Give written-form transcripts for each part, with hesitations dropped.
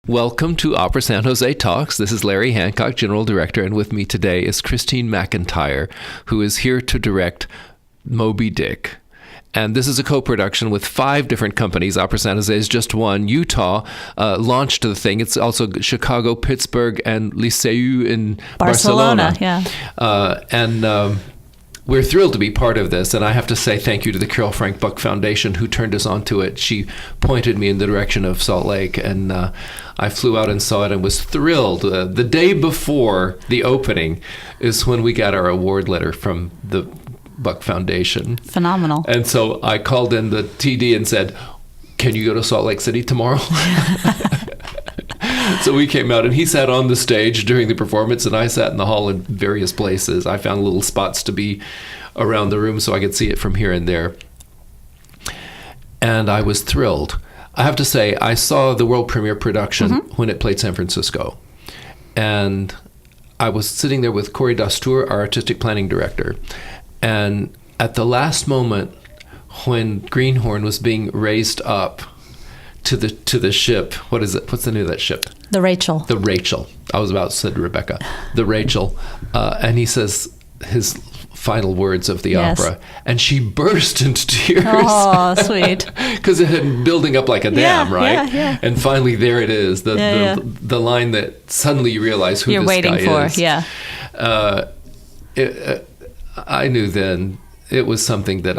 Welcome to Opera San José Talks. This is Larry Hancock, General Director, and with me today is Kristine McIntyre, who is here to direct Moby-Dick. And this is a co-production with 5 different companies. Opera San José is just one. Utah launched the thing. It's also Chicago, Pittsburgh, and Liceu in Barcelona. We're thrilled to be part of this, and I have to say thank you to the Carol Frank Buck Foundation who turned us onto it. She pointed me in the direction of Salt Lake, and I flew out and saw it and was thrilled. The day before the opening is when we got our award letter from the Buck Foundation. Phenomenal. And so I called in the TD and said, "Can you go to Salt Lake City tomorrow?" So we came out, and he sat on the stage during the performance, and I sat in the hall in various places. I found little spots to be around the room so I could see it from here and there. And I was thrilled. I have to say, I saw the world premiere production when it played San Francisco. And I was sitting there with Corey Dastour, our artistic planning director. And at the last moment, when Greenhorn was being raised up to the ship, what is it? What's the name of that ship? The Rachel. The Rachel. I was about to say Rebecca. The Rachel. And he says his final words of the opera, and she burst into tears. Oh, sweet. Because it had been building up like a dam, right? Yeah. And finally, there it is. The line that suddenly you realize who you're this waiting guy for. is. I knew then it was something that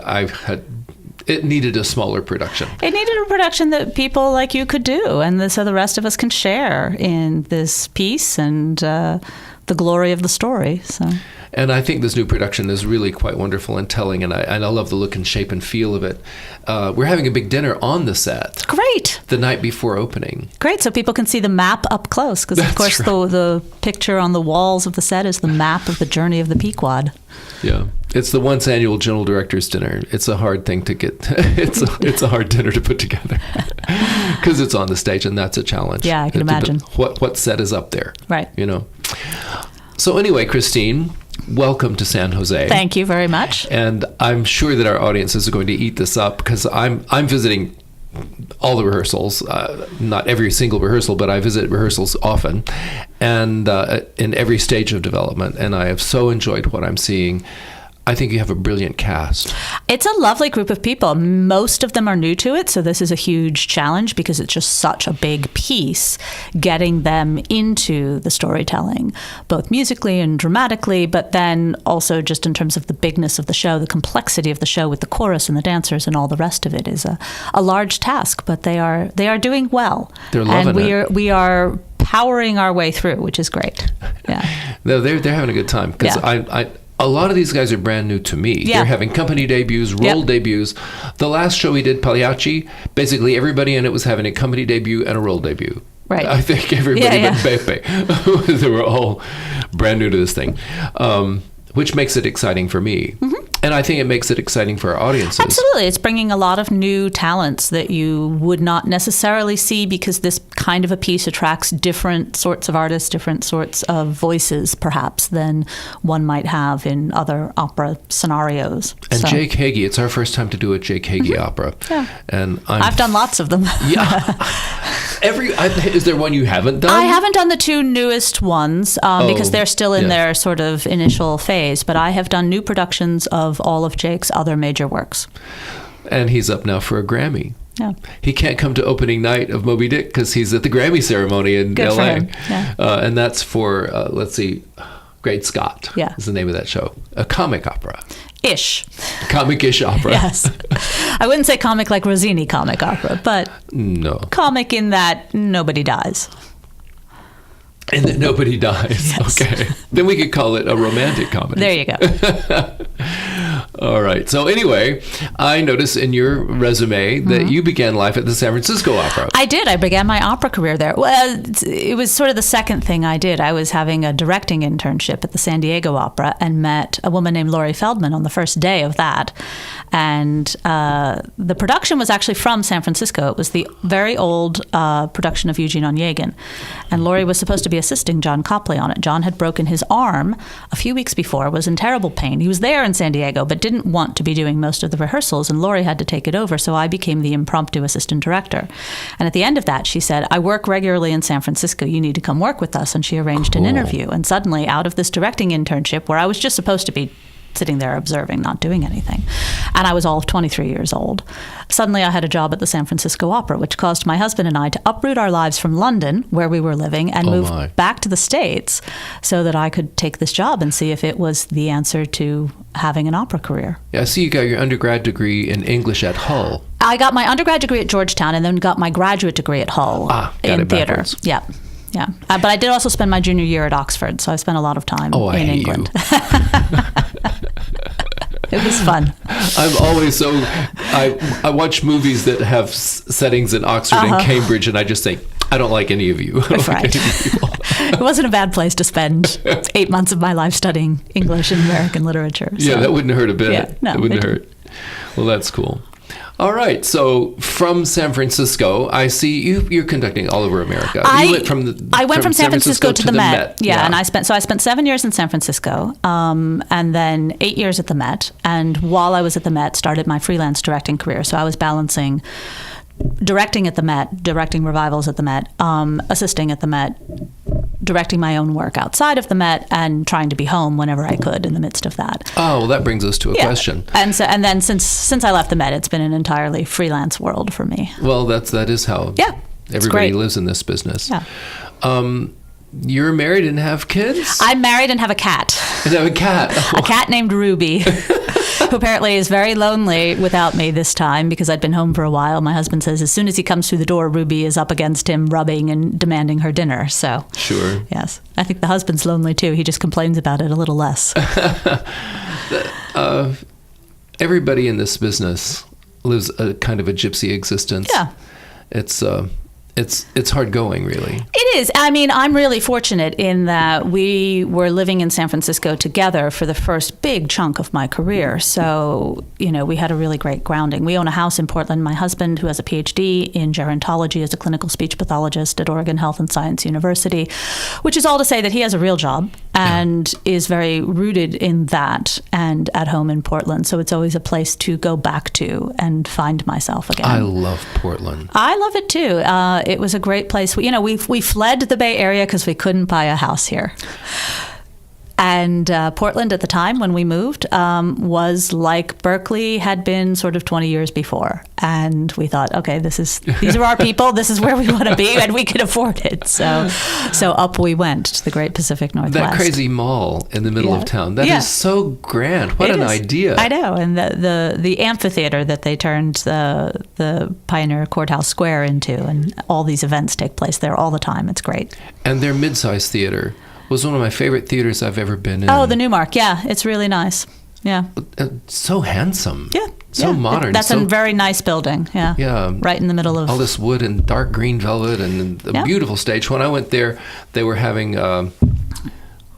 it needed a smaller production. It needed a production that people like you could do, and so the rest of us can share in this piece and the glory of the story. So. And I think this new production is really quite wonderful and telling, and I love the look and shape and feel of it. We're having a big dinner on the set. Great. The night before opening. Great, so people can see the map up close, because of course the picture on the walls of the set is the map of the journey of the Pequod. Yeah. It's the once annual General Director's Dinner. It's a hard thing to get. It's a hard dinner to put together because it's on the stage, and that's a challenge. Yeah, I can imagine. What set is up there? Right. You know. So anyway, Kristine, welcome to San Jose. Thank you very much. And I'm sure that our audiences are going to eat this up because I'm visiting all the rehearsals, not every single rehearsal, but I visit rehearsals often, and in every stage of development. And I have so enjoyed what I'm seeing. I think you have a brilliant cast. It's a lovely group of people. Most of them are new to it, so this is a huge challenge because it's just such a big piece, getting them into the storytelling, both musically and dramatically, but then also just in terms of the bigness of the show, the complexity of the show with the chorus and the dancers and all the rest of it is a large task, but they are doing well. They're loving and we are powering our way through, which is great. Yeah. No, they're having a good time because a lot of these guys are brand new to me. Yeah. They're having company debuts, role debuts. The last show we did, Pagliacci, basically everybody in it was having a company debut and a role debut. Right. I think everybody but Pepe. They were all brand new to this thing, which makes it exciting for me. Mm-hmm. And I think it makes it exciting for our audiences. Absolutely. It's bringing a lot of new talents that you would not necessarily see because this kind of a piece attracts different sorts of artists, different sorts of voices, perhaps, than one might have in other opera scenarios. And Jake Heggie, it's our first time to do a Jake Heggie opera. Yeah. And I've done lots of them. Yeah. Is there one you haven't done? I haven't done the 2 newest ones because they're still in their sort of initial phase, but I have done new productions of all of Jake's other major works. And he's up now for a Grammy. Yeah. He can't come to opening night of Moby-Dick because he's at the Grammy ceremony in Good LA. For him. Yeah. And that's for, let's see, Great Scott is the name of that show. A comic opera. Ish. Comic-ish opera. Yes. I wouldn't say comic like Rossini comic opera, but no. Comic in that nobody dies. And that nobody dies. Yes. Okay. Then we could call it a romantic comedy. There you go. All right. So anyway, I noticed in your resume that you began life at the San Francisco Opera. I did. I began my opera career there. Well, it was sort of the second thing I did. I was having a directing internship at the San Diego Opera and met a woman named Laurie Feldman on the first day of that. And the production was actually from San Francisco. It was the very old production of Eugene Onegin. And Laurie was supposed to be assisting John Copley on it. John had broken his arm a few weeks before, was in terrible pain. He was there in San Diego, but didn't want to be doing most of the rehearsals, and Laurie had to take it over, so I became the impromptu assistant director. And at the end of that, she said, I work regularly in San Francisco. You need to come work with us. And she arranged an interview. And suddenly, out of this directing internship, where I was just supposed to be sitting there observing, not doing anything, and I was all of 23 years old, suddenly I had a job at the San Francisco Opera, which caused my husband and I to uproot our lives from London, where we were living, and move back to the States so that I could take this job and see if it was the answer to having an opera career. Yeah, I see you got your undergrad degree in English at Hull. I got my undergrad degree at Georgetown and then got my graduate degree at Hull in theater. Backwards. Yeah. Yeah. But I did also spend my junior year at Oxford, so I spent a lot of time in England. It was fun. I'm always so... I watch movies that have settings in Oxford and Cambridge, and I just think, I don't like any of you. Right. It wasn't a bad place to spend 8 months of my life studying English and American literature. So. Yeah, that wouldn't hurt a bit. Yeah, no, it wouldn't hurt. Well, that's cool. All right. So from San Francisco, I see you're conducting all over America. You went from San Francisco to the Met. Yeah, and I spent 7 years in San Francisco, and then 8 years at the Met. And while I was at the Met, started my freelance directing career. So I was balancing directing at the Met, directing revivals at the Met, assisting at the Met, directing my own work outside of the Met, and trying to be home whenever I could in the midst of that. Oh, well, that brings us to a question. And then since I left the Met, it's been an entirely freelance world for me. Well, that is how everybody lives in this business. Yeah. You're married and have kids? I'm married and have a cat. And have a cat. Oh. A cat named Ruby, who apparently is very lonely without me this time because I'd been home for a while. My husband says as soon as he comes through the door, Ruby is up against him, rubbing and demanding her dinner. So sure. Yes. I think the husband's lonely too. He just complains about it a little less. Everybody in this business lives a kind of a gypsy existence. Yeah. It's hard going, really. It is. I mean, I'm really fortunate in that we were living in San Francisco together for the first big chunk of my career. So, we had a really great grounding. We own a house in Portland. My husband, who has a PhD in gerontology, is a clinical speech pathologist at Oregon Health and Science University, which is all to say that he has a real job and is very rooted in that and at home in Portland. So it's always a place to go back to and find myself again. I love Portland. I love it too. It was a great place. We fled the Bay Area because we couldn't buy a house here. And Portland at the time when we moved was like Berkeley had been sort of 20 years before. And we thought, okay, these are our people. This is where we want to be, and we can afford it. So up we went to the Great Pacific Northwest. That crazy mall in the middle of town. That is so grand. What an idea. I know. And the amphitheater that they turned the Pioneer Courthouse Square into, and all these events take place there all the time. It's great. And their mid-sized theater was one of my favorite theaters I've ever been in. Oh, the Newmark. Yeah, it's really nice. Yeah. So handsome. Yeah. So modern. That's a very nice building. Yeah. Yeah. Right in the middle of... all this wood and dark green velvet and a beautiful stage. When I went there, they were having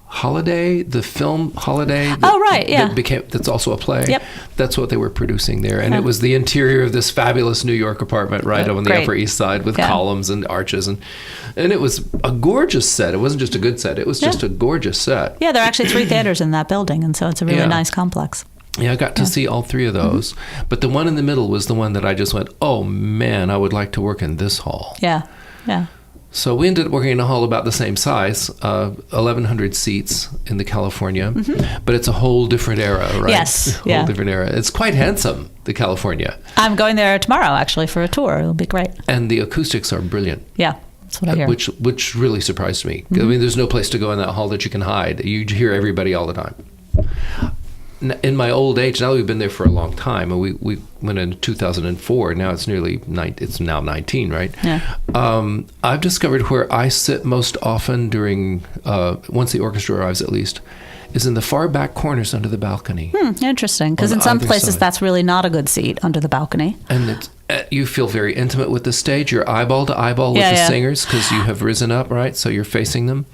Holiday, the film Holiday. That's also a play. Yep. That's what they were producing there. And it was the interior of this fabulous New York apartment right on the Upper East Side with columns and arches. And it was a gorgeous set. It wasn't just a good set. It was just a gorgeous set. Yeah, there are actually 3 theaters in that building, and so it's a really nice complex. Yeah, I got to see all 3 of those. Mm-hmm. But the one in the middle was the one that I just went, oh, man, I would like to work in this hall. Yeah, yeah. So we ended up working in a hall about the same size, 1,100 seats in the California, but it's a whole different era, right? Yes, a whole different era. It's quite handsome, the California. I'm going there tomorrow, actually, for a tour. It'll be great. And the acoustics are brilliant. Yeah, that's what I hear. Which really surprised me. I mean, there's no place to go in that hall that you can hide. You hear everybody all the time. In my old age, now we've been there for a long time, and we went in 2004. Now it's it's now 19, right? Yeah. I've discovered where I sit most often during, once the orchestra arrives at least, is in the far back corners under the balcony. Interesting, because in some places that's really not a good seat, under the balcony. And you feel very intimate with the stage. You're eyeball to eyeball with the singers because you have risen up, right? So you're facing them.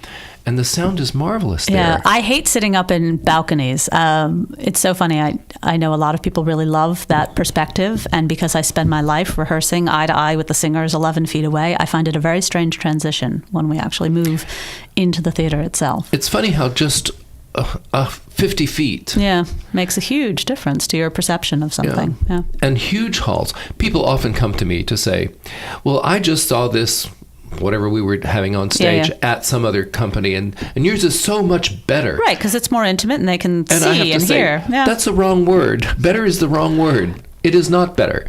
And the sound is marvelous there. Yeah, I hate sitting up in balconies. It's so funny. I know a lot of people really love that perspective. And because I spend my life rehearsing eye to eye with the singers 11 feet away, I find it a very strange transition when we actually move into the theater itself. It's funny how just 50 feet. Yeah, makes a huge difference to your perception of something. Yeah. And huge halls. People often come to me to say, well, I just saw this, whatever we were having on stage at some other company, and yours is so much better. Right, because it's more intimate and they can and see I have to and say, hear. Yeah. That's the wrong word. Better is the wrong word. It is not better.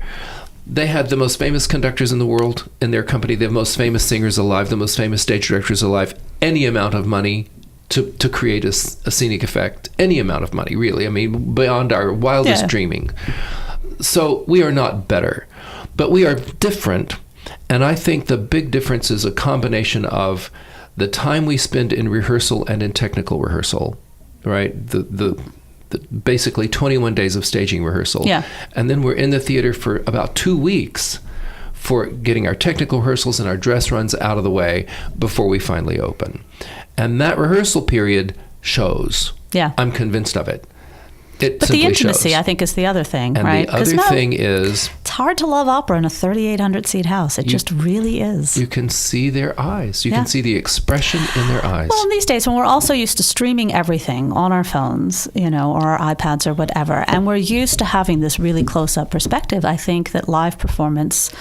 They had the most famous conductors in the world in their company, the most famous singers alive, the most famous stage directors alive, any amount of money to create a scenic effect, any amount of money, really. I mean, beyond our wildest dreaming. So we are not better, but we are different. And I think the big difference is a combination of the time we spend in rehearsal and in technical rehearsal, right? The basically 21 days of staging rehearsal. Yeah. And then we're in the theater for about 2 weeks for getting our technical rehearsals and our dress runs out of the way before we finally open. And that rehearsal period shows. Yeah. I'm convinced of it. It But the intimacy, I think, is the other thing, and right? the other thing is... It's hard to love opera in a 3,800-seat house. It just really is. You can see their eyes. You can see the expression in their eyes. Well, in these days, when we're also used to streaming everything on our phones, or our iPads or whatever, and we're used to having this really close-up perspective, I think that live performance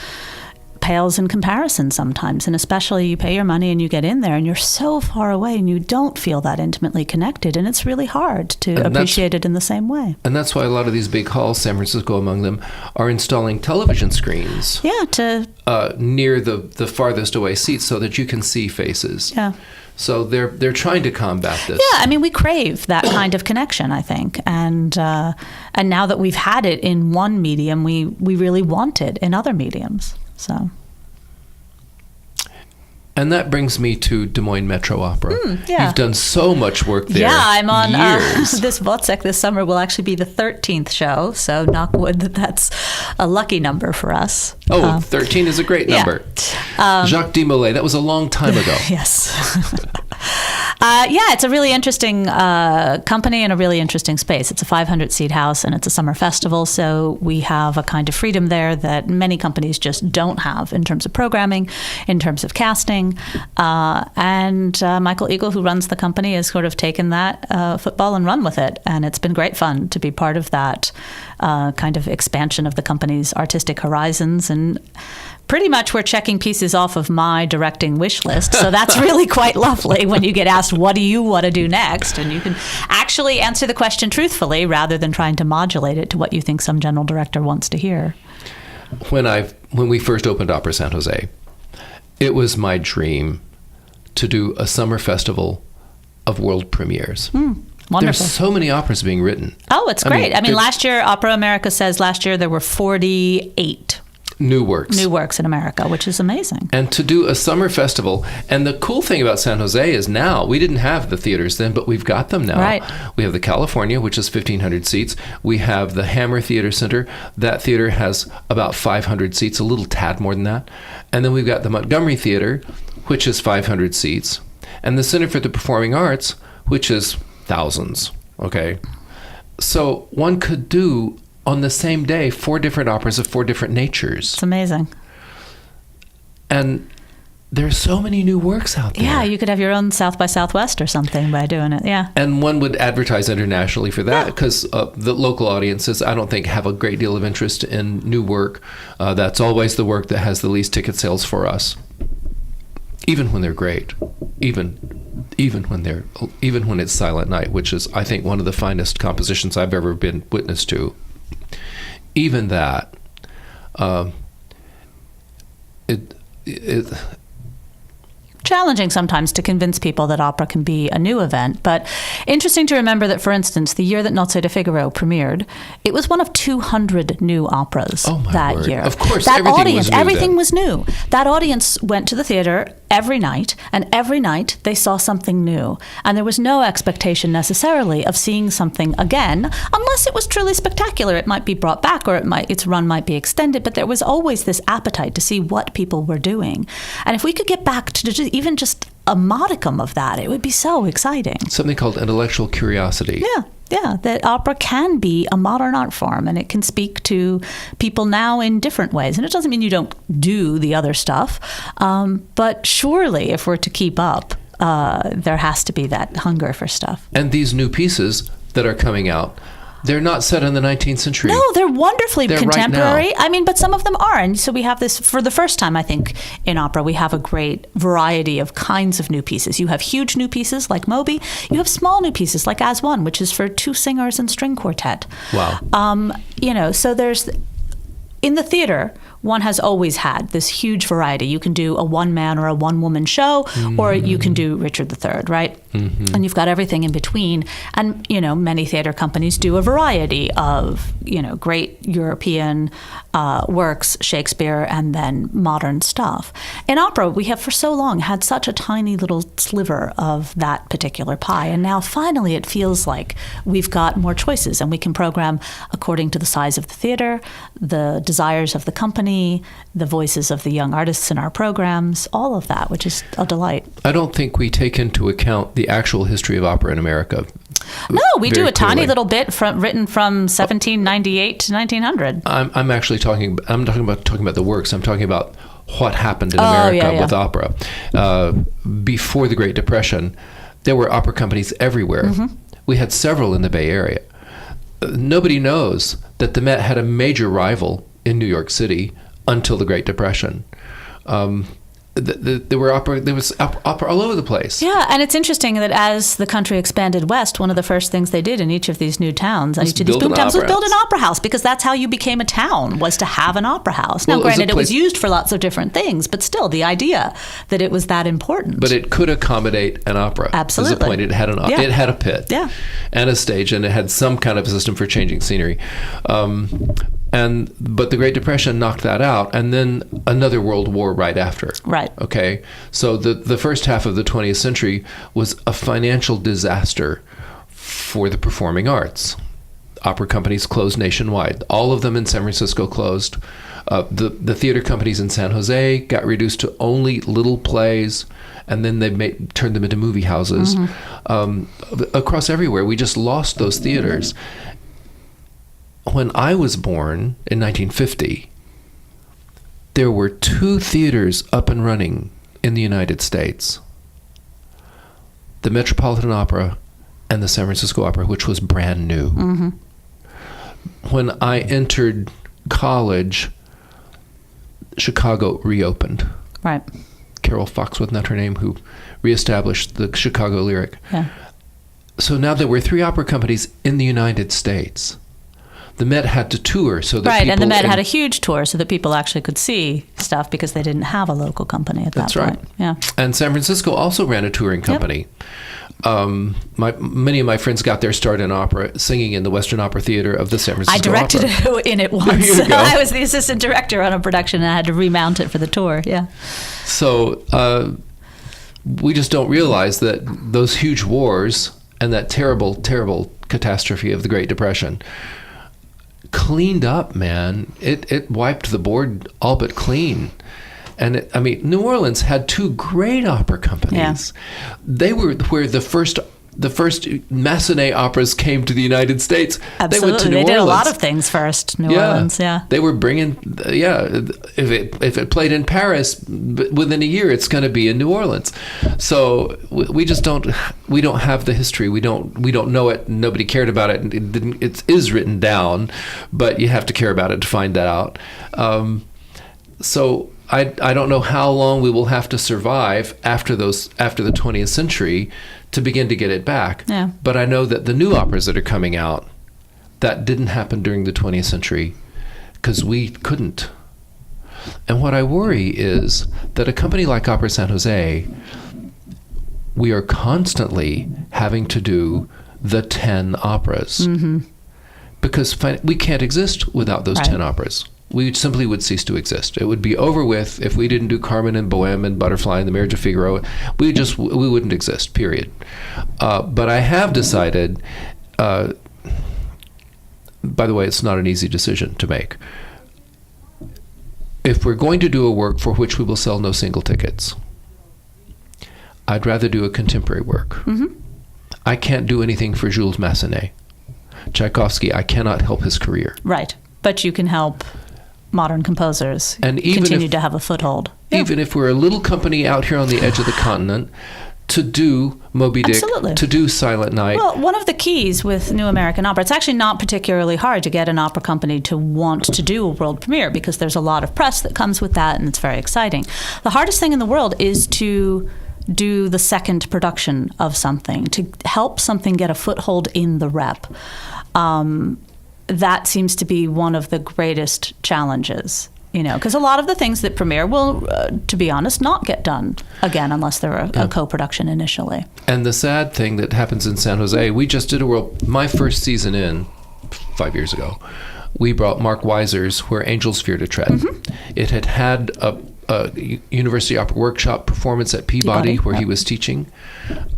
pales in comparison sometimes, and especially you pay your money and you get in there and you're so far away and you don't feel that intimately connected, and it's really hard to appreciate it in the same way. And that's why a lot of these big halls, San Francisco among them, are installing television screens near the farthest away seats so that you can see faces. Yeah. So they're trying to combat this. Yeah, I mean, we crave that kind of connection, I think, and now that we've had it in one medium, we really want it in other mediums. So. And that brings me to Des Moines Metro Opera. Yeah. You've done so much work there. Yeah, I'm on years. This Wozzeck this summer will actually be the 13th show, so knock wood that's a lucky number for us. 13 is a great number. Jacques Desmoulins, that was a long time ago. Yes. It's a really interesting company and a really interesting space. It's a 500-seat house and it's a summer festival, so we have a kind of freedom there that many companies just don't have in terms of programming, in terms of casting. And Michael Eagle, who runs the company, has sort of taken that football and run with it. And it's been great fun to be part of that kind of expansion of the company's artistic horizons. And pretty much we're checking pieces off of my directing wish list. So that's really quite lovely when you get asked, what do you want to do next? And you can actually answer the question truthfully rather than trying to modulate it to what you think some general director wants to hear. When we first opened Opera San Jose, it was my dream to do a summer festival of world premieres. Wonderful. There's so many operas being written. Oh, it's great. I mean, last year, Opera America says last year there were 48 new works in America, which is amazing. And to do a summer festival, and the cool thing about San Jose is now, we didn't have the theaters then, but we've got them now. Right. We have the California, which is 1,500 seats. We have the Hammer Theater Center. That theater has about 500 seats, a little tad more than that. And then we've got the Montgomery Theater, which is 500 seats. And the Center for the Performing Arts, which is thousands, okay? So one could do on the same day 4 different operas of 4 different natures. It's amazing. And there's so many new works out there. Yeah, you could have your own South by Southwest or something by doing it, yeah. And one would advertise internationally for that because the local audiences, I don't think, have a great deal of interest in new work. That's always the work that has the least ticket sales for us, even when they're great, even when it's Silent Night, which is, I think, one of the finest compositions I've ever been witness to. Even that, challenging sometimes to convince people that opera can be a new event, but interesting to remember that, for instance, the year that Nozze de Figaro premiered, it was one of 200 new operas that year. Of course, that everything was new. That audience went to the theater every night, and every night they saw something new. And there was no expectation necessarily of seeing something again, unless it was truly spectacular. It might be brought back, or its run might be extended, but there was always this appetite to see what people were doing. And if we could get back to even just a modicum of that, it would be so exciting. Something called intellectual curiosity. Yeah, that opera can be a modern art form, and it can speak to people now in different ways. And it doesn't mean you don't do the other stuff, but surely if we're to keep up, there has to be that hunger for stuff. And these new pieces that are coming out, they're not set in the 19th century. No, they're wonderfully contemporary. Right now. I mean, but some of them are. And so we have this, for the first time, I think, in opera, we have a great variety of kinds of new pieces. You have huge new pieces like Moby. You have small new pieces like As One, which is for 2 singers and string quartet. Wow. So there's, in the theater, one has always had this huge variety. You can do a one-man or a one-woman show, or you can do Richard III, right? Mm-hmm. And you've got everything in between. And, many theater companies do a variety of, great European works, Shakespeare, and then modern stuff. In opera, we have for so long had such a tiny little sliver of that particular pie. And now finally it feels like we've got more choices and we can program according to the size of the theater, the desires of the company, the voices of the young artists in our programs, all of that, which is a delight. I don't think we take into account the actual history of opera in America. No, we do a tiny little bit written from 1798 to 1900. I'm actually talking about the works. I'm talking about what happened in America with opera. Before the Great Depression, there were opera companies everywhere. Mm-hmm. We had several in the Bay Area. Nobody knows that the Met had a major rival in New York City until the Great Depression. There was opera all over the place. Yeah, and it's interesting that as the country expanded west, one of the first things they did in each of these new towns, each of these boom towns, was build an opera house, because that's how you became a town, was to have an opera house. Now, granted, it was used for lots of different things, but still, the idea that it was that important. But it could accommodate an opera. Absolutely. There's a point. It had a pit and a stage, and it had some kind of a system for changing scenery. But the Great Depression knocked that out, and then another world war right after. Right. Okay. So the first half of the 20th century was a financial disaster for the performing arts. Opera companies closed nationwide. All of them in San Francisco closed. The theater companies in San Jose got reduced to only little plays, and then they turned them into movie houses. Mm-hmm. Across everywhere, we just lost those theaters. When I was born in 1950, there were 2 theaters up and running in the United States. The Metropolitan Opera and the San Francisco Opera, which was brand new. Mm-hmm. When I entered college, Chicago reopened. Right. Carol Foxworth, not her name, who reestablished the Chicago Lyric. Yeah. So now there were 3 opera companies in the United States. The Met had to tour so that people... and the Met had a huge tour so that people actually could see stuff because they didn't have a local company at that point. That's right. Yeah. And San Francisco also ran a touring company. Yep. Many of my friends got their start in opera singing in the Western Opera Theater of the San Francisco Opera. I directed in it once. I was the assistant director on a production and I had to remount it for the tour. Yeah. So we just don't realize that those huge wars and that terrible, terrible catastrophe of the Great Depression cleaned up, man. It wiped the board all but clean. And New Orleans had 2 great opera companies. Yeah. They were where the first Massenet operas came to the United States. Absolutely. They went to New Orleans. They did a lot of things first, New Orleans, yeah. They were bringing, if it played in Paris, within a year it's going to be in New Orleans. So we don't have the history. We don't know it. Nobody cared about it. It is written down, but you have to care about it to find that out. So I don't know how long we will have to survive after the 20th century to begin to get it back. Yeah. But I know that the new operas that are coming out, that didn't happen during the 20th century because we couldn't. And what I worry is that a company like Opera San Jose, we are constantly having to do the 10 operas. Mm-hmm. Because we can't exist without those 10 operas. We simply would cease to exist. It would be over with if we didn't do Carmen and Bohème and Butterfly and the Marriage of Figaro. We wouldn't exist, period. But I have decided, by the way, it's not an easy decision to make. If we're going to do a work for which we will sell no single tickets, I'd rather do a contemporary work. Mm-hmm. I can't do anything for Jules Massenet. Tchaikovsky, I cannot help his career. Right. But you can help modern composers and even continue to have a foothold. Even if we're a little company out here on the edge of the continent, to do Moby-Dick, Absolutely. to do Silent Night. Well, one of the keys with New American Opera, it's actually not particularly hard to get an opera company to want to do a world premiere because there's a lot of press that comes with that and it's very exciting. The hardest thing in the world is to do the second production of something, to help something get a foothold in the rep. That seems to be one of the greatest challenges. Because a lot of the things that premiere will, to be honest, not get done again unless they're a co-production initially. And the sad thing that happens in San Jose, we just did my first season 5 years ago, we brought Mark Weiser's Where Angels Fear to Tread. Mm-hmm. It had a University Opera Workshop performance at Peabody where he was teaching,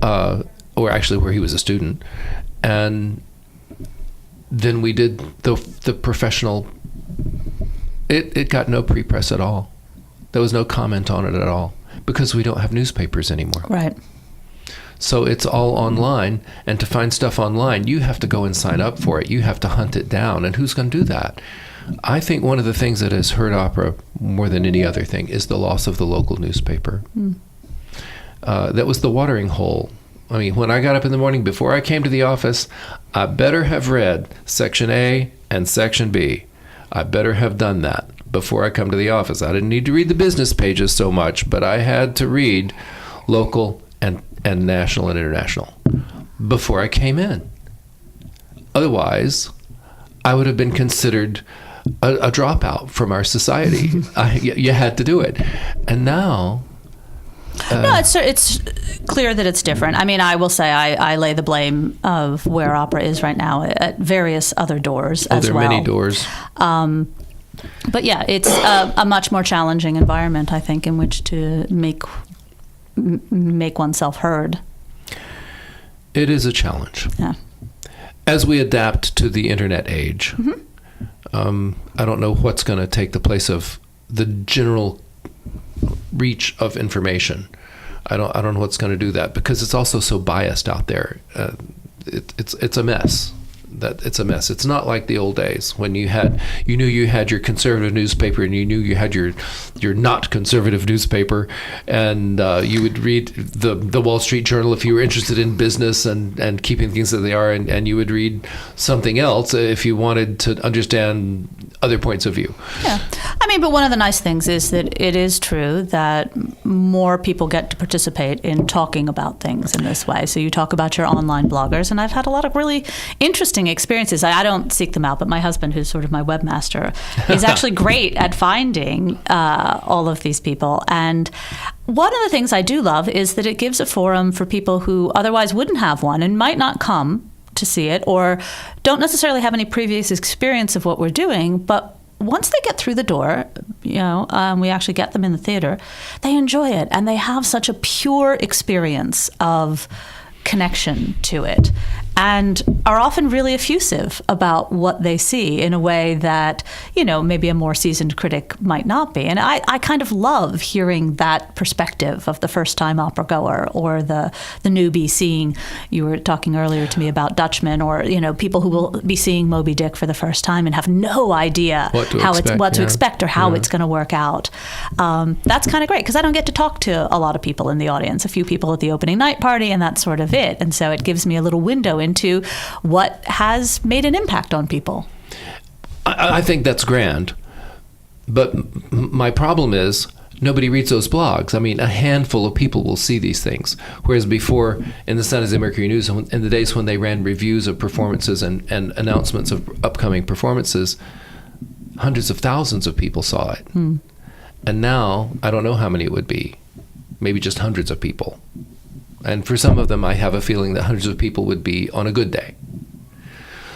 or actually where he was a student. And then we did the professional. It got no pre-press at all. There was no comment on it at all because we don't have newspapers anymore. Right. So it's all online, and to find stuff online, you have to go and sign up for it. You have to hunt it down, and who's going to do that? I think one of the things that has hurt opera more than any other thing is the loss of the local newspaper. That was the watering hole. I mean, when I got up in the morning, before I came to the office, I better have read Section A and Section B. I better have done that before I come to the office. I didn't need to read the business pages so much, but I had to read local and national and international before I came in. Otherwise, I would have been considered a dropout from our society. You had to do it. And now... no, it's clear that it's different. I mean, I will say I lay the blame of where opera is right now at various other doors as well. There are many doors. But yeah, it's a much more challenging environment, I think, in which to make oneself heard. It is a challenge. Yeah. As we adapt to the internet age, I don't know what's going to take the place of the general reach of information. I don't know what's going to do that because it's also so biased out there. It's a mess. It's a mess. It's not like the old days when you knew you had your conservative newspaper and you knew you had your not conservative newspaper, and you would read the Wall Street Journal if you were interested in business and keeping things that they are, and you would read something else if you wanted to understand other points of view. Yeah. I mean, but one of the nice things is that it is true that more people get to participate in talking about things in this way. So you talk about your online bloggers, and I've had a lot of really interesting experiences. I don't seek them out, but my husband, who's sort of my webmaster, is actually great at finding all of these people. And one of the things I do love is that it gives a forum for people who otherwise wouldn't have one and might not come to see it or don't necessarily have any previous experience of what we're doing, but once they get through the door, we actually get them in the theater, they enjoy it and they have such a pure experience of connection to it and are often really effusive about what they see in a way that, maybe a more seasoned critic might not be. And I kind of love hearing that perspective of the first-time opera goer or the newbie seeing, you were talking earlier to me about Dutchmen or, people who will be seeing Moby-Dick for the first time and have no idea what to expect or how it's going to work out. That's kind of great because I don't get to talk to a lot of people in the audience, a few people at the opening night party, and that's sort of it. And so it gives me a little window into what has made an impact on people. I think that's grand, but my problem is nobody reads those blogs. I mean, a handful of people will see these things, whereas before in the San Jose Mercury News, in the days when they ran reviews of performances and announcements of upcoming performances, hundreds of thousands of people saw it. And now I don't know how many it would be, maybe just hundreds of people. And for some of them, I have a feeling that hundreds of people would be on a good day.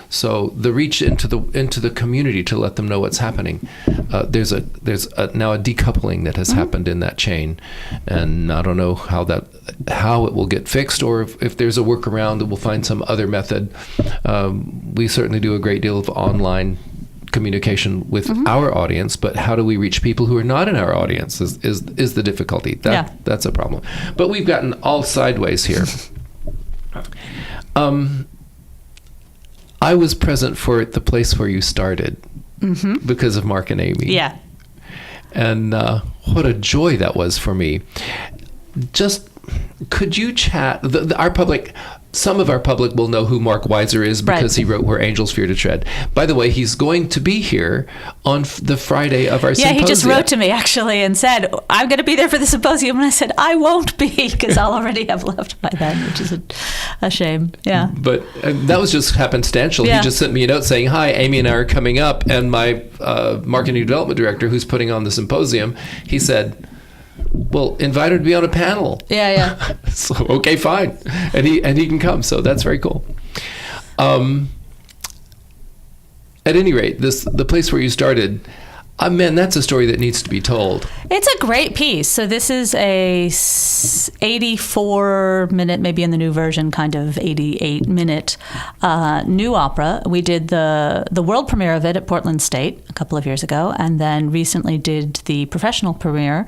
So the reach into the community to let them know what's happening. There's now a decoupling that has happened in that chain, and I don't know how it will get fixed, or if there's a workaround that we'll find some other method. We certainly do a great deal of online communication with our audience, but how do we reach people who are not in our audience is the difficulty. That's a problem. But we've gotten all sideways here. I was present for the place where you started because of Mark and Amy. Yeah. And what a joy that was for me. Just could you chat? Our public, some of our public will know who Mark Weiser is because he wrote Where Angels Fear to Tread. By the way, he's going to be here on the Friday of our symposium. Yeah, he just wrote to me actually and said, I'm going to be there for the symposium. And I said, I won't be because I'll already have left by then, which is a shame. Yeah. But that was just happenstantial. Yeah. He just sent me a note saying, hi, Amy and I are coming up. And my marketing development director, who's putting on the symposium, he said, well, invite her to be on a panel. Yeah. So, okay, fine. And he can come. So that's very cool. At any rate, the place where you started, man, that's a story that needs to be told. It's a great piece. So this is a 84-minute, maybe in the new version, kind of 88-minute new opera. We did the world premiere of it at Portland State a couple of years ago, and then recently did the professional premiere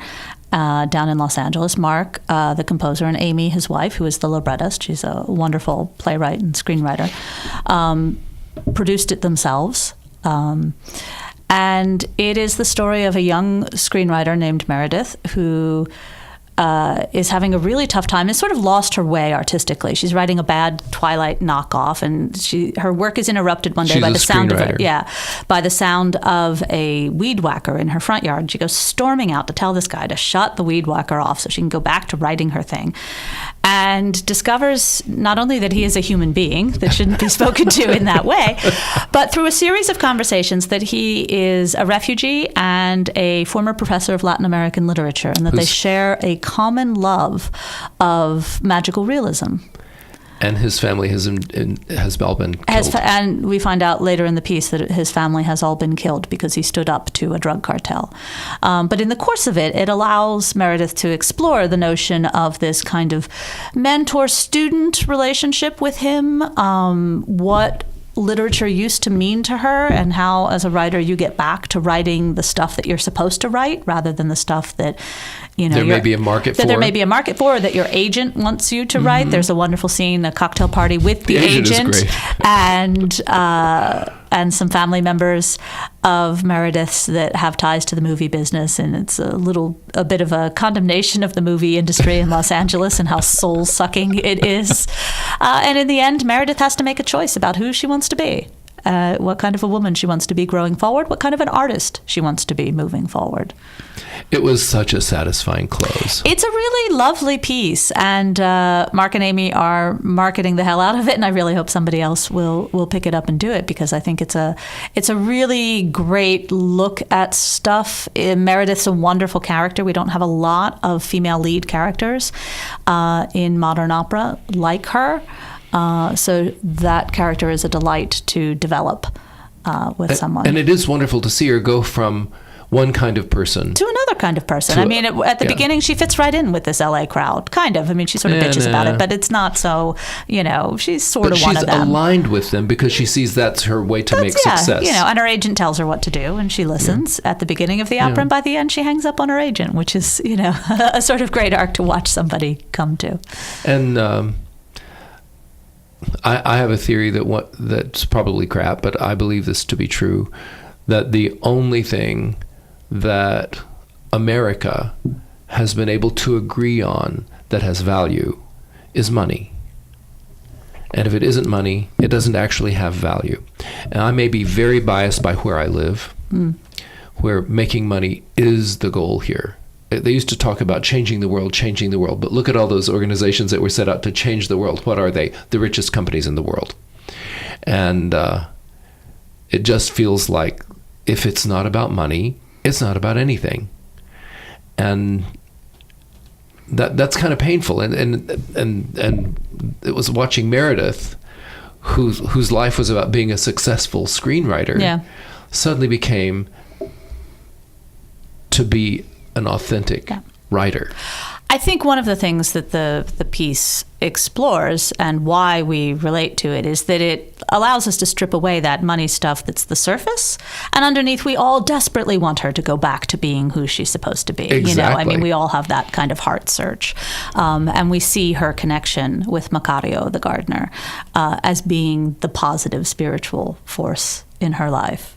down in Los Angeles. Mark, the composer, and Amy, his wife, who is the librettist, she's a wonderful playwright and screenwriter, produced it themselves. And it is the story of a young screenwriter named Meredith who is having a really tough time, has sort of lost her way artistically. She's writing a bad Twilight knockoff, and her work is interrupted one day by the sound of it. Yeah, by the sound of a weed whacker in her front yard. She goes storming out to tell this guy to shut the weed whacker off so she can go back to writing her thing. And discovers not only that he is a human being that shouldn't be spoken to in that way, but through a series of conversations that he is a refugee and a former professor of Latin American literature, and that they share a common love of magical realism. And his family has all been killed. And we find out later in the piece that his family has all been killed because he stood up to a drug cartel. But in the course of it, it allows Meredith to explore the notion of this kind of mentor-student relationship with him, what literature used to mean to her, and how, as a writer, you get back to writing the stuff that you're supposed to write rather than the stuff that there may be a market for. There may be a market for, or that your agent wants you to write. There's a wonderful scene, a cocktail party with the agent is great. and some family members of Meredith's that have ties to the movie business, and it's a bit of a condemnation of the movie industry in Los Angeles and how soul-sucking it is. And in the end, Meredith has to make a choice about who she wants to be. What kind of a woman she wants to be growing forward, what kind of an artist she wants to be moving forward. It was such a satisfying close. It's a really lovely piece, and Mark and Amy are marketing the hell out of it, and I really hope somebody else will pick it up and do it, because I think it's a really great look at stuff. Meredith's a wonderful character. We don't have a lot of female lead characters in modern opera like her. So that character is a delight to develop with someone. And it is wonderful to see her go from one kind of person to another kind of person. I mean, at the beginning, she fits right in with this LA crowd, kind of. I mean, she sort of bitches about it, but it's not so, she's sort of one of them. She's aligned with them because she sees that's her way to make success. And her agent tells her what to do, and she listens at the beginning of the opera, and by the end, she hangs up on her agent, which is, a sort of great arc to watch somebody come to. And I have a theory that's probably crap, but I believe this to be true, that the only thing that America has been able to agree on that has value is money. And if it isn't money, it doesn't actually have value. And I may be very biased by where I live, where making money is the goal here. They used to talk about changing the world, but look at all those organizations that were set out to change the world. What are they? The richest companies in the world. And it just feels like if it's not about money, it's not about anything. And that's kind of painful. And it was watching Meredith, whose life was about being a successful screenwriter, suddenly became to be an authentic writer. I think one of the things that the piece explores, and why we relate to it, is that it allows us to strip away that money stuff that's the surface, and underneath we all desperately want her to go back to being who she's supposed to be. Exactly. I mean, we all have that kind of heart search, and we see her connection with Macario, the gardener, as being the positive spiritual force in her life.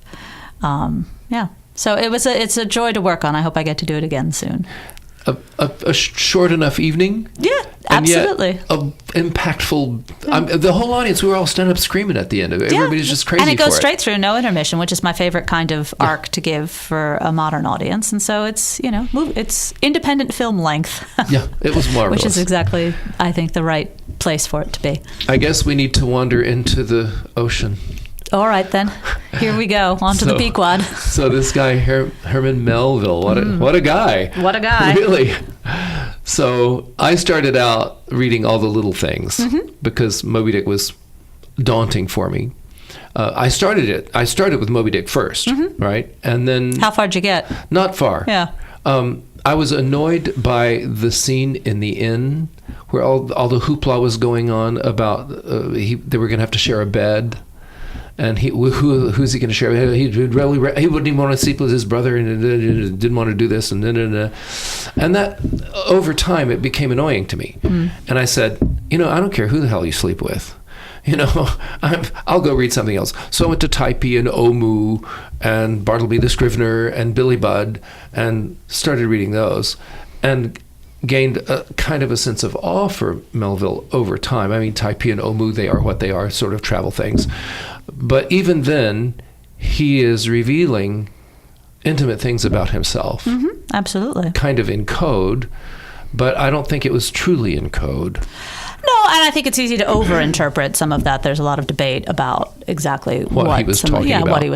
So it's a joy to work on. I hope I get to do it again soon. A short enough evening Absolutely. And yet, impactful. The whole audience, we were all standing up screaming at the end of it. Everybody's just crazy and it goes for straight through, no intermission, which is my favorite kind of arc to give for a modern audience. And so it's, it's independent film length. Yeah, it was marvelous. Which is exactly, I think, the right place for it to be. I guess we need to wander into the ocean. All right, then. Here we go. On to the Pequod. So this guy, Herman Melville, what a guy. What a guy. Really. So I started out reading all the little things because Moby-Dick was daunting for me. I started with Moby-Dick first, right? And then... How far did you get? Not far. Yeah. I was annoyed by the scene in the inn where all the hoopla was going on about they were going to have to share a bed. And who's he going to share? He wouldn't even want to sleep with his brother, and didn't want to do this, and that over time it became annoying to me. And I said, I don't care who the hell you sleep with, I'll go read something else. So I went to Typee and Omoo and Bartleby the Scrivener and Billy Budd and started reading those, and gained a kind of a sense of awe for Melville over time. I mean, Typee and Omoo, they are what they are, sort of travel things. But even then, he is revealing intimate things about himself. Absolutely. Kind of in code, but I don't think it was truly in code. No, and I think it's easy to overinterpret some of that. There's a lot of debate about exactly what he was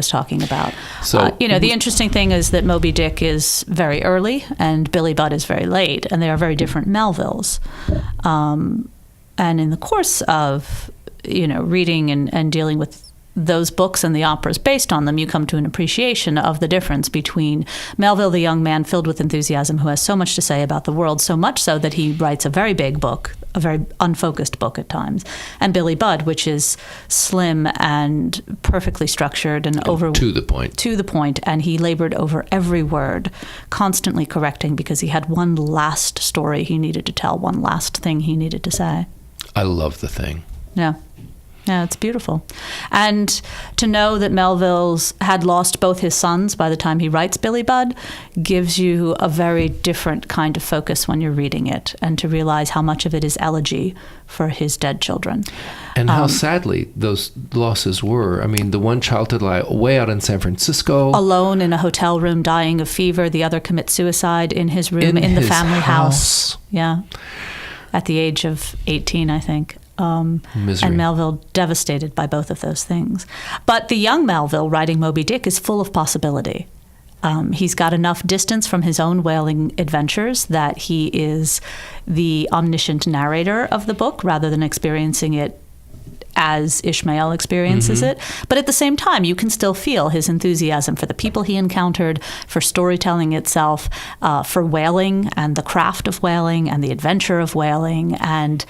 talking about. So, the interesting thing is that Moby-Dick is very early and Billy Budd is very late, and they are very different Melvilles. And in the course of, reading and dealing with those books and the operas based on them, you come to an appreciation of the difference between Melville, the young man filled with enthusiasm who has so much to say about the world, so much so that he writes a very big book, a very unfocused book at times, and Billy Budd, which is slim and perfectly structured and to the point, and he labored over every word, constantly correcting because he had one last story he needed to tell, one last thing he needed to say. I love the thing. Yeah. Yeah, it's beautiful. And to know that Melville's had lost both his sons by the time he writes Billy Budd gives you a very different kind of focus when you're reading it, and to realize how much of it is elegy for his dead children. And how sadly those losses were. I mean, the one child to lie way out in San Francisco. Alone in a hotel room, dying of fever. The other commits suicide in his room in the family house. Yeah. At the age of 18, I think. Misery. And Melville devastated by both of those things. But the young Melville writing Moby-Dick is full of possibility. He's got enough distance from his own whaling adventures that he is the omniscient narrator of the book rather than experiencing it as Ishmael experiences it. But at the same time, you can still feel his enthusiasm for the people he encountered, for storytelling itself, for whaling and the craft of whaling and the adventure of whaling, and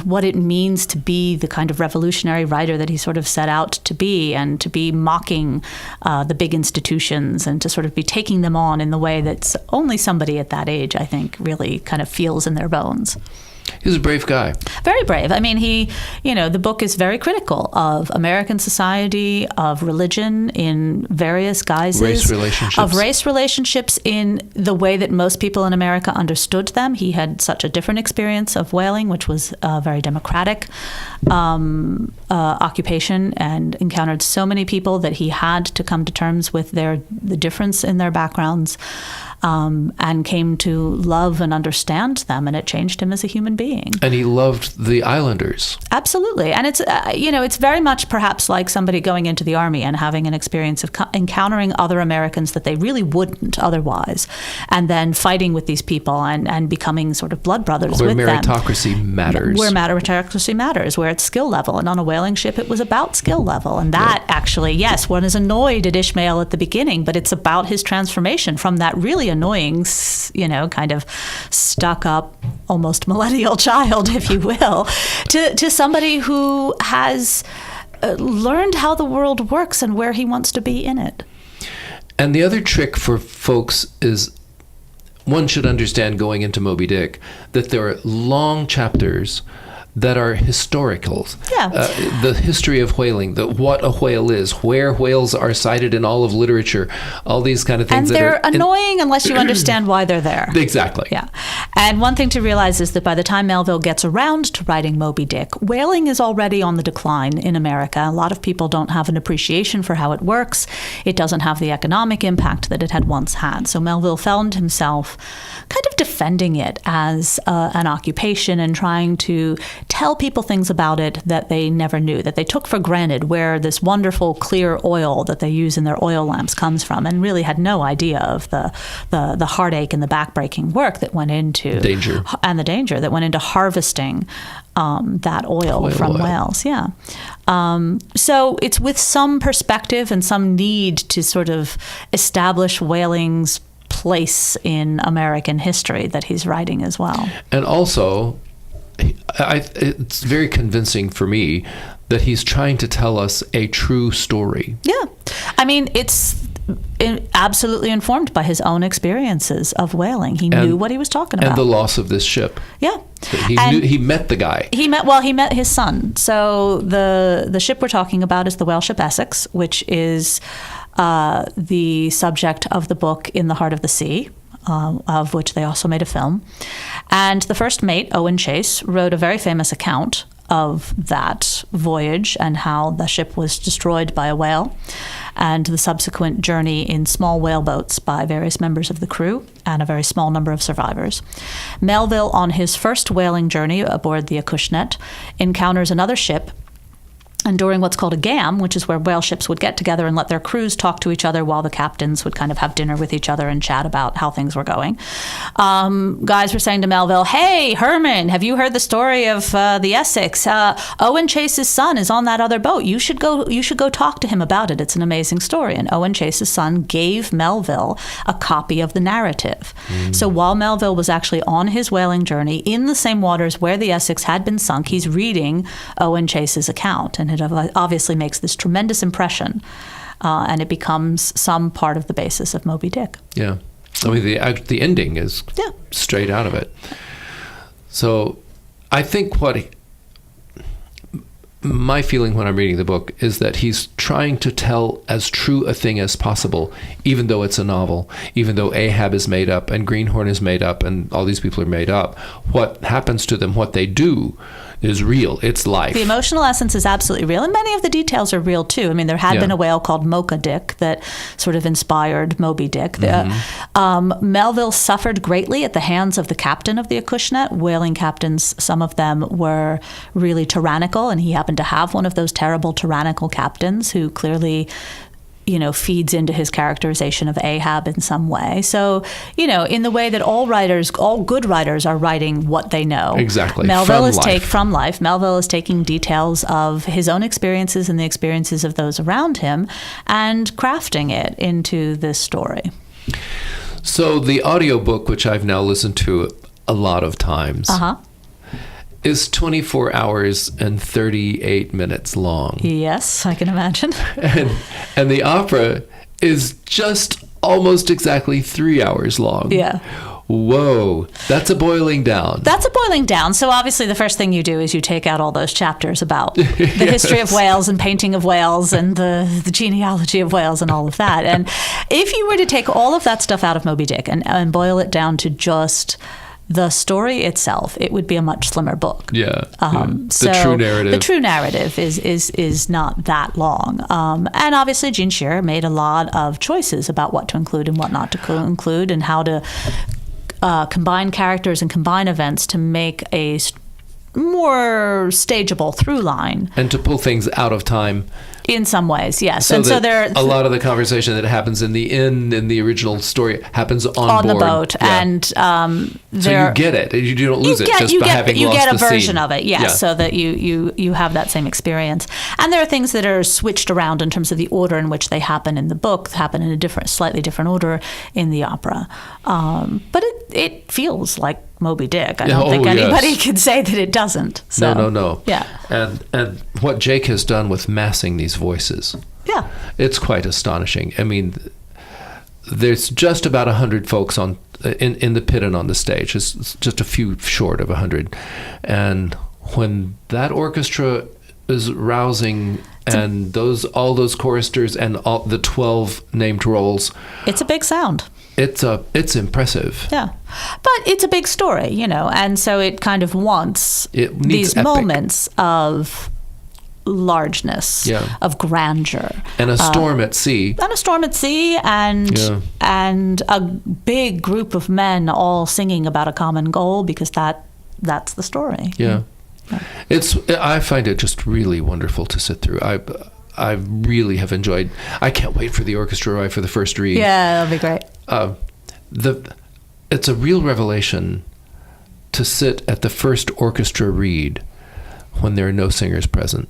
what it means to be the kind of revolutionary writer that he sort of set out to be, and to be mocking the big institutions and to sort of be taking them on in the way that only somebody at that age, I think, really kind of feels in their bones. He was a brave guy. Very brave. I mean, the book is very critical of American society, of religion in various guises. Of race relationships in the way that most people in America understood them. He had such a different experience of whaling, which was a very democratic occupation, and encountered so many people that he had to come to terms with the difference in their backgrounds. And came to love and understand them, and it changed him as a human being. And he loved the islanders. Absolutely. And it's, it's very much perhaps like somebody going into the army and having an experience of encountering other Americans that they really wouldn't otherwise, and then fighting with these people and becoming sort of blood brothers with them. Where meritocracy matters. Where meritocracy matters, where it's skill level. And on a whaling ship, it was about skill level. And that actually, yes, one is annoyed at Ishmael at the beginning, but it's about his transformation from that really annoying, kind of stuck up, almost millennial child, if you will, to somebody who has learned how the world works and where he wants to be in it. And the other trick for folks is one should understand going into Moby-Dick that there are long chapters that are historical. Yeah. The history of whaling, what a whale is, where whales are cited in all of literature, all these kind of things. And they're annoying unless you understand why they're there. Exactly. Yeah. And one thing to realize is that by the time Melville gets around to writing Moby-Dick, whaling is already on the decline in America. A lot of people don't have an appreciation for how it works. It doesn't have the economic impact that it had once had. So Melville found himself kind of defending it as an occupation and trying to tell people things about it that they never knew, that they took for granted, where this wonderful clear oil that they use in their oil lamps comes from, and really had no idea of the heartache and the backbreaking work that went into the danger that went into harvesting that oil from whales. Yeah. So it's with some perspective and some need to sort of establish whaling's place in American history that he's writing as well. And also, it's very convincing for me that he's trying to tell us a true story. Yeah. I mean, it's absolutely informed by his own experiences of whaling. He knew what he was talking about. And the loss of this ship. Yeah. He met the guy. He met his son. So the ship we're talking about is the whale ship Essex, which is the subject of the book In the Heart of the Sea, of which they also made a film. And the first mate, Owen Chase, wrote a very famous account of that voyage and how the ship was destroyed by a whale, and the subsequent journey in small whaleboats by various members of the crew and a very small number of survivors. Melville, on his first whaling journey aboard the Acushnet, encounters another ship, and during what's called a gam, which is where whale ships would get together and let their crews talk to each other while the captains would kind of have dinner with each other and chat about how things were going, guys were saying to Melville, "Hey, Herman, have you heard the story of the Essex? Owen Chase's son is on that other boat. You should go talk to him about it. It's an amazing story." And Owen Chase's son gave Melville a copy of the narrative. So while Melville was actually on his whaling journey in the same waters where the Essex had been sunk, he's reading Owen Chase's account. And it obviously makes this tremendous impression, and it becomes some part of the basis of Moby-Dick. Yeah. I mean, the ending is straight out of it. So I think my feeling when I'm reading the book is that he's trying to tell as true a thing as possible, even though it's a novel, even though Ahab is made up and Greenhorn is made up and all these people are made up. What happens to them, what they do, is real. It's life. The emotional essence is absolutely real, and many of the details are real too. I mean, there had been a whale called Moby-Dick that sort of inspired Moby-Dick. Melville suffered greatly at the hands of the captain of the Acushnet. Whaling captains, some of them were really tyrannical, and he happened to have one of those terrible tyrannical captains who clearly feeds into his characterization of Ahab in some way. So, in the way that all good writers are writing what they know. Exactly. Melville is taking details of his own experiences and the experiences of those around him and crafting it into this story. So the audiobook, which I've now listened to a lot of times, is 24 hours and 38 minutes long. Yes, I can imagine. And the opera is just almost exactly 3 hours long. Yeah. Whoa, that's a boiling down. So obviously the first thing you do is you take out all those chapters about the history of whales and painting of whales and the genealogy of whales and all of that. And if you were to take all of that stuff out of Moby-Dick and boil it down to just the story itself, it would be a much slimmer book. Yeah. The true narrative is not that long. And obviously Gene Scheer made a lot of choices about what to include and what not to include, and how to combine characters and combine events to make a more stageable through line. And to pull things out of time. In some ways, yes. So there a lot of the conversation that happens in the inn in the original story happens on board. The boat. Yeah. And so you get it. You don't lose it just by having lost the scene. You get a version of it, yes, so that you have that same experience. And there are things that are switched around in terms of the order in which they happen in the book, happen in a slightly different order in the opera. But it feels like Moby-Dick. I don't think anybody could say that it doesn't. So, No. Yeah. And what Jake has done with massing these voices, it's quite astonishing. I mean, there's just about 100 folks in the pit and on the stage. It's just a few short of 100. And when that orchestra is rousing, and all those choristers and all the 12 named roles, it's a big sound. It's impressive. Yeah, but it's a big story, and so it kind of wants these epic moments of largeness, of grandeur, and a storm at sea, and a big group of men all singing about a common goal, because that's the story. Yeah. I find it just really wonderful to sit through. I really have enjoyed. I can't wait for the orchestra arrive for the first read. Yeah, that'll be great. It's a real revelation to sit at the first orchestra read when there are no singers present.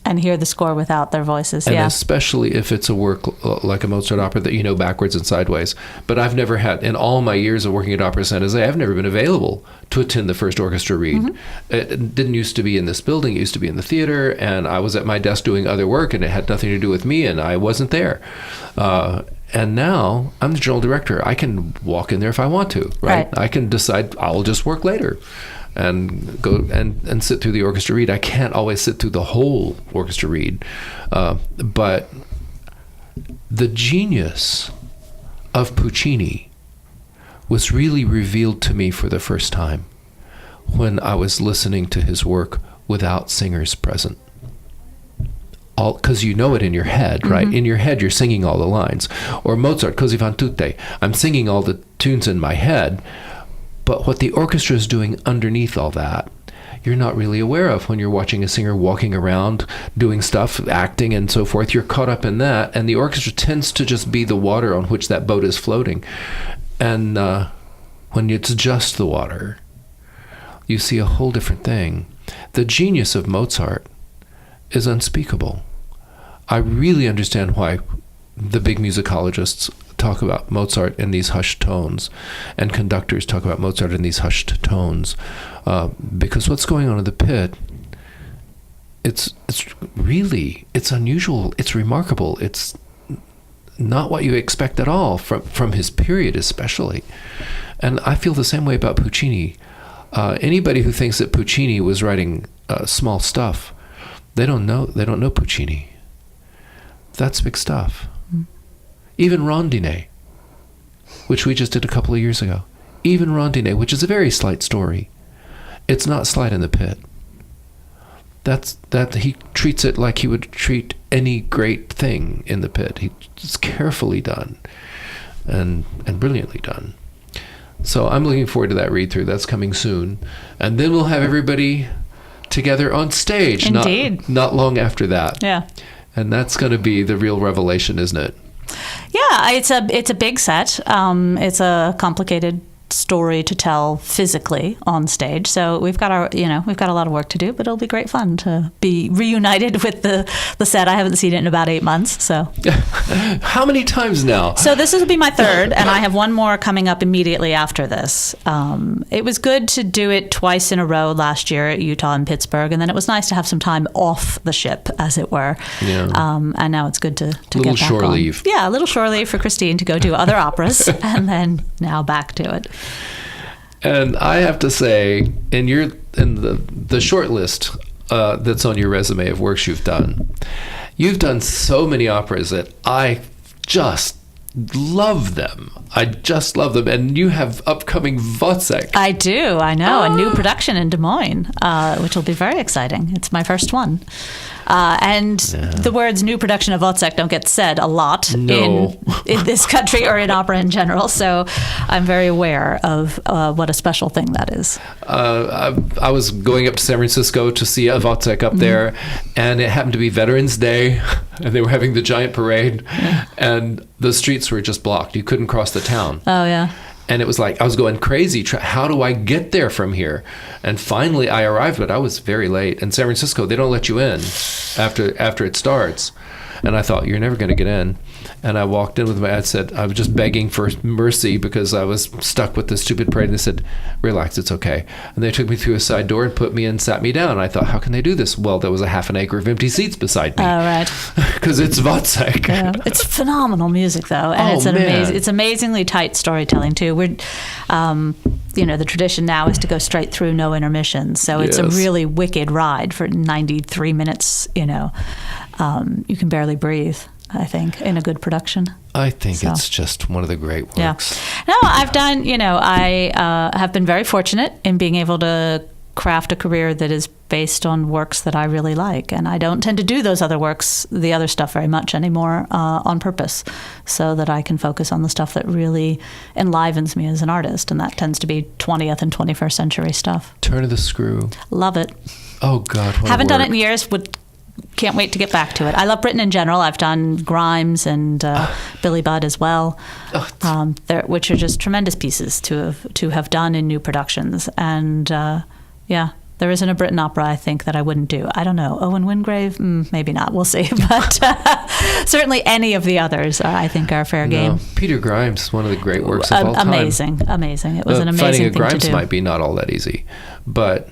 And hear the score without their voices, and especially if it's a work like a Mozart opera that you know backwards and sideways. But I've never had, in all my years of working at Opera San Jose, I've never been available to attend the first orchestra read. Mm-hmm. It didn't used to be in this building, it used to be in the theater, and I was at my desk doing other work, and it had nothing to do with me, and I wasn't there. And now I'm the general director. I can walk in there if I want to, right? I can decide I'll just work later and go and sit through the orchestra read. I can't always sit through the whole orchestra read, but the genius of Puccini was really revealed to me for the first time when I was listening to his work without singers present. Because you know it in your head, right? Mm-hmm. In your head, you're singing all the lines. Or Mozart, Così fan tutte. I'm singing all the tunes in my head, but what the orchestra is doing underneath all that, you're not really aware of when you're watching a singer walking around, doing stuff, acting and so forth. You're caught up in that, and the orchestra tends to just be the water on which that boat is floating. And when it's just the water, you see a whole different thing. The genius of Mozart is unspeakable. I really understand why the big musicologists talk about Mozart in these hushed tones, and conductors talk about Mozart in these hushed tones, because what's going on in the pit, it's unusual, it's remarkable, it's not what you expect at all from his period especially. And I feel the same way about Puccini. Anybody who thinks that Puccini was writing small stuff, they don't know Puccini. That's big stuff. Even Rondine, which we just did a couple of years ago. Even Rondine, which is a very slight story. It's not slight in the pit. That he treats it like he would treat any great thing in the pit. It's carefully done and brilliantly done. So I'm looking forward to that read-through. That's coming soon. And then we'll have everybody together on stage. Indeed. Not long after that. Yeah. And that's going to be the real revelation, isn't it? Yeah, it's a big set. It's a complicated story to tell physically on stage. So we've got a lot of work to do, but it'll be great fun to be reunited with the set. I haven't seen it in about 8 months. So how many times now? So this will be my third, and I have one more coming up immediately after this. It was good to do it twice in a row last year at Utah and Pittsburgh, and then it was nice to have some time off the ship, as it were. Yeah. And now it's good to get back shore on. Leave. Yeah, a little shore leave for Kristine to go do other operas, and then now back to it. And I have to say, in the short list that's on your resume of works you've done so many operas that I just love them. And you have upcoming Wozzeck. I do. I know. A new production in Des Moines, which will be very exciting. It's my first one. The words new production of Wozzeck don't get said a lot in this country or in opera in general, so I'm very aware of what a special thing that is. I was going up to San Francisco to see a Wozzeck up there, and it happened to be Veterans Day, and they were having the giant parade, and the streets were just blocked. You couldn't cross the town. Oh, yeah. And it was like, I was going crazy. How do I get there from here? And finally I arrived, but I was very late. In San Francisco, they don't let you in after it starts. And I thought, you're never going to get in. And I walked in with I was just begging for mercy because I was stuck with this stupid parade. And they said, relax, it's okay. And they took me through a side door and put me in, sat me down. And I thought, how can they do this? Well, there was a half an acre of empty seats beside me. Oh, right. Because it's Wozzeck. Yeah. It's phenomenal music, though. And it's amazingly tight storytelling, too. The tradition now is to go straight through, no intermissions. So it's a really wicked ride for 93 minutes. You can barely breathe, I think, in a good production. I think it's just one of the great works. Yeah. No, I've done, I have been very fortunate in being able to craft a career that is based on works that I really like. And I don't tend to do those other works, the other stuff very much anymore on purpose, so that I can focus on the stuff that really enlivens me as an artist. And that tends to be 20th and 21st century stuff. Turn of the Screw. Love it. Oh, God, what Haven't a done work. it in years. Can't wait to get back to it. I love Britain in general. I've done Grimes and Billy Budd as well, which are just tremendous pieces to have done in new productions. And there isn't a Britain opera, I think, that I wouldn't do. I don't know. Owen Wingrave? Maybe not. We'll see. But certainly any of the others, I think, are fair game. Peter Grimes is one of the great works of all time. Amazing. It was an amazing finding a thing Grimes to do. might be not all that easy, but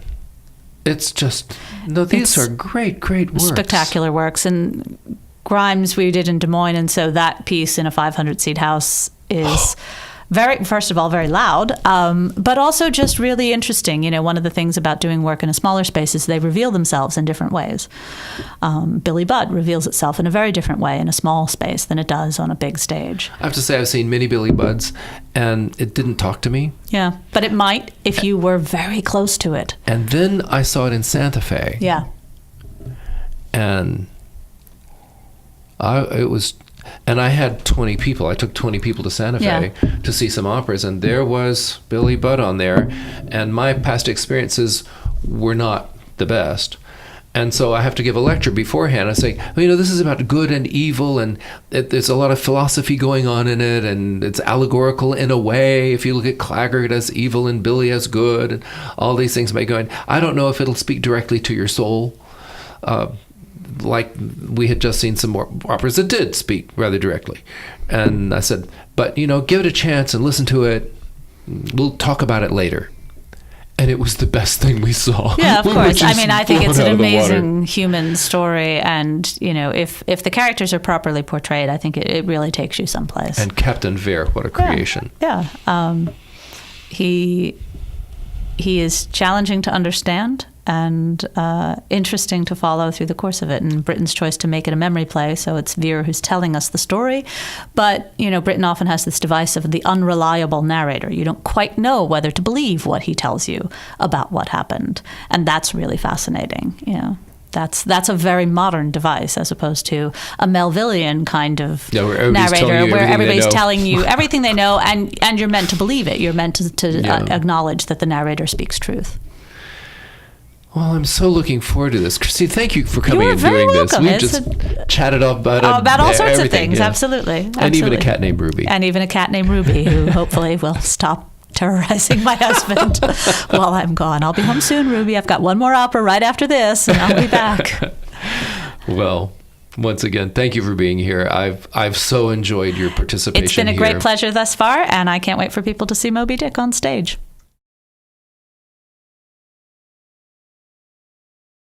it's just... No, these are great works. Spectacular works. And Grimes we did in Des Moines, and so that piece in a 500-seat house is... first of all, very loud, but also just really interesting. One of the things about doing work in a smaller space is they reveal themselves in different ways. Billy Budd reveals itself in a very different way in a small space than it does on a big stage. I have to say, I've seen many Billy Budds, and it didn't talk to me. Yeah, but it might if you were very close to it. And then I saw it in Santa Fe. Yeah. And I had 20 people. I took 20 people to Santa Fe to see some operas, and there was Billy Budd on there, and my past experiences were not the best. And so I have to give a lecture beforehand. I say, this is about good and evil, and there's a lot of philosophy going on in it, and it's allegorical in a way. If you look at Claggart as evil and Billy as good, and all these things may go in. I don't know if it'll speak directly to your soul. Like we had just seen some more operas that did speak rather directly. And I said, but, give it a chance and listen to it. We'll talk about it later. And it was the best thing we saw. Yeah, of course. I think it's an amazing amazing human story. And, if the characters are properly portrayed, I think it really takes you someplace. And Captain Vere, what a creation. Yeah. He is challenging to understand and interesting to follow through the course of it. And Britain's choice to make it a memory play, so it's Vere who's telling us the story. But, Britain often has this device of the unreliable narrator. You don't quite know whether to believe what he tells you about what happened. And that's really fascinating, That's a very modern device as opposed to a Melvillian kind of narrator where everybody's telling you everything they know and you're meant to believe it. You're meant to acknowledge that the narrator speaks truth. Well, I'm so looking forward to this. Kristine, thank you for coming and very doing welcome. this. We've just chatted about all sorts of things, yeah. absolutely. And even a cat named Ruby. And even a cat named Ruby, who hopefully will stop terrorizing my husband while I'm gone. I'll be home soon, Ruby. I've got one more opera right after this, and I'll be back. Well, once again, thank you for being here. I've so enjoyed your participation here. It's been a great pleasure thus far, and I can't wait for people to see Moby-Dick on stage.